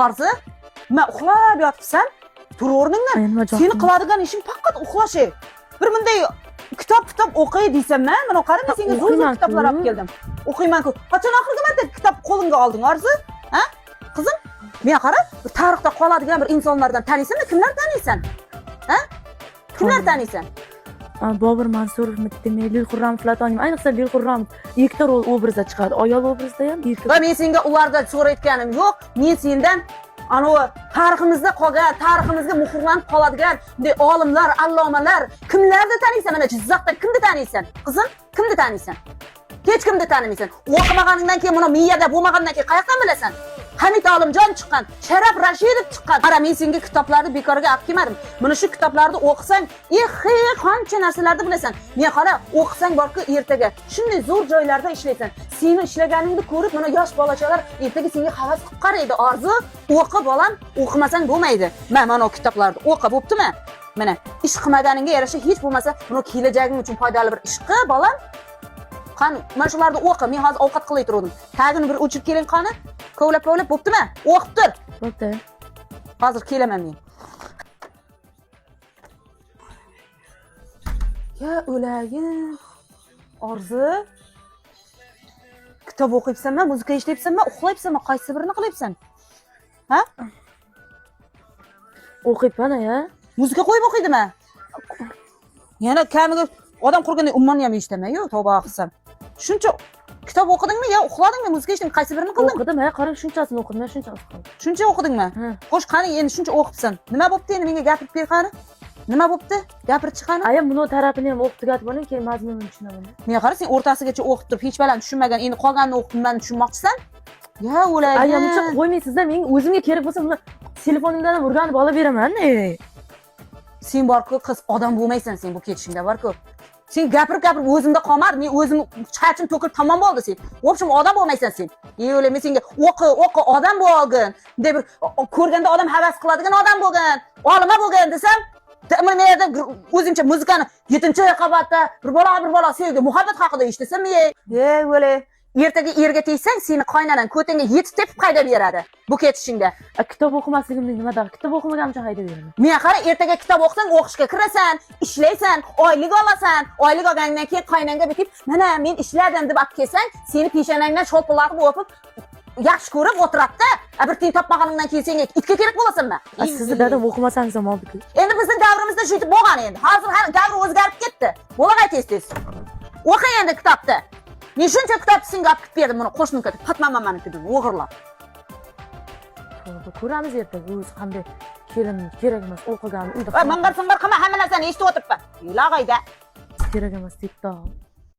Orzi, men uxlab yotibsan, tur o'rningdan. Seni qiladigan ishing faqat uxlash. Bir bunday kitob o'qiy deysan-man, mana qara, men senga zo'r kitoblar olib keldim. O'qiyman-ku. Qachon oxirgi marta kitob qo'lingga olding, Orzi? Ha? Qizim, men qara, tarixda qoladigan bir insonlardan taniysanmi? Kimlar taniysan? Ha? Kimlar taniysan? Bobur Mansurovni, Lil Xurram Flatonim, ayniqsa Lil Xurram Ektor obrazda chiqadi. Ayol obrazda ham erkak. Va men senga ularda so'rayotganim yo'q. Men sendan anavi tariximizda qolgan, tariximizga muhrlanib qoladigan bunday olimlar, allomalar kimlarni taniysan? Mana Jizzaxda kimni taniysan? Qizim, kimni taniysan? Hech kimni tanimaysan. O'qimaganingdan keyin buni miyada bo'lmagandan keyin qayoqdan bilasan? Hamid Olimjon chiqqan, Sharaf Rashidov chiqqan. Qara, men senga kitoblarni bekorga olib kelmadim. Mana shu kitoblarni o'qisang, qancha narsalarni bilasan. Men qara, o'qisang borku ertaga shunday zo'r joylarda ishlaysan. Seni ishlaganingni ko'rib, mana yosh bolachalar ertaga senga havas qilib qaraydi. Orzu, o'qi bolam, o'qimasang bo'lmaydi. Mana o kitoblarni o'qi, bo'ptimi? Mana ish qilmaganingga yarasha hech bo'lmasa, buni kelajaging uchun foydali bir ish qil, bolam. Qani, mana shularni o'qi. Men hozir ovqat qilay turdim. Tagini bir o'chirib keling qani. Kovlab, bo'ptimi? O'qib tur. Bo'pti. Hozir kelaman men. Ya o'layim. Orzu. Kitob o'qiyapsanmi, muzika eshitayapsanmi, uxlayapsanmi, qaysi birini qilyapsan? Ha? O'qiyapman-ya. Muzika qo'yib o'qiydimi? Yana kamiga odam qurganda umuman ham eshitaman-yu, tavba qilsam. Shuncha kitob o'qidingmi yo uxladingmi, muzika eshitding, qaysi birini qilding? O'qidim, qarang, shunchasini o'qidim, shunchasi qildim. Shuncha o'qidingmi? Xo'sh, qani endi shuncha o'qibsan. Nima bo'pti endi menga gapirib ber qani? Nima bo'pti? Gapirib chiqani? Ayam buni tarafini ham o'qib tugatib oling, keyin mazmunini tushunaman. Men qara, sen o'rtasigacha o'qib turib, hech baland tushunmagan, endi qolganini o'qibman tushunmoqchisan? Ya o'layim. Ayam uchun qo'ymaysizlar, men o'zimga kerak bo'lsa buni telefonimdan ham urganib olib beraman. Sen borku qiz odam bo'lmaysan, sen bu ketishingda borku. Sen gapirib o'zimda qolmar, men o'zim chachim to'kilib tamom bo'ldi sen. В общем, odam bo'lmaysan sen. O'yla, men senga o'qi, odam bo'lgin deb bir ko'rganda odam havas qiladigan odam bo'lgin, olima bo'lgin desam, men yerda o'zimcha muzikani 7-qavatda bir bola sevgi, muhabbat haqida eshitsam, o'yla, ertaga erga tegsang, seni qaynanan ko'tingga yetib tepib haydab beradi bu ketishingda. Kitob o'qimasligimni nima daxli? Kitob o'qimagan uchun haydab beraman. Men qara, ertaga kitob o'qisang, o'qishga kirasan, ishlaysan, oylik olasan. Oylik olgandan keyin qaynanga bitib, mana men ishladim deb olib kelsang, seni peshonangdan sho'lpillatib o'pib, yaxshi ko'rib o'tiradi-da. Bir tiyin topmaganingdan keyin senga itga kerak bo'lasanmi? Sizni dadam o'qimasangiz ham oldi-ku. Endi bizning davrimizda shunday bo'lgan endi. Hozir har davr o'zgarib ketdi. Bo'lag'ay tez. O'qing endi kitobni. Men shuncha kitobni senga olib ketib berdim, buni qo'shniga, Fatma mamaniki deb o'g'irlab. Ko'ramiz ertaga o'zi qanday kelin kerak emas, o'qigan uyda. Ming'ir qilma, hamma narsani eshitib o'tiribman. Yulag'ayda. Kerak emas, TikTok.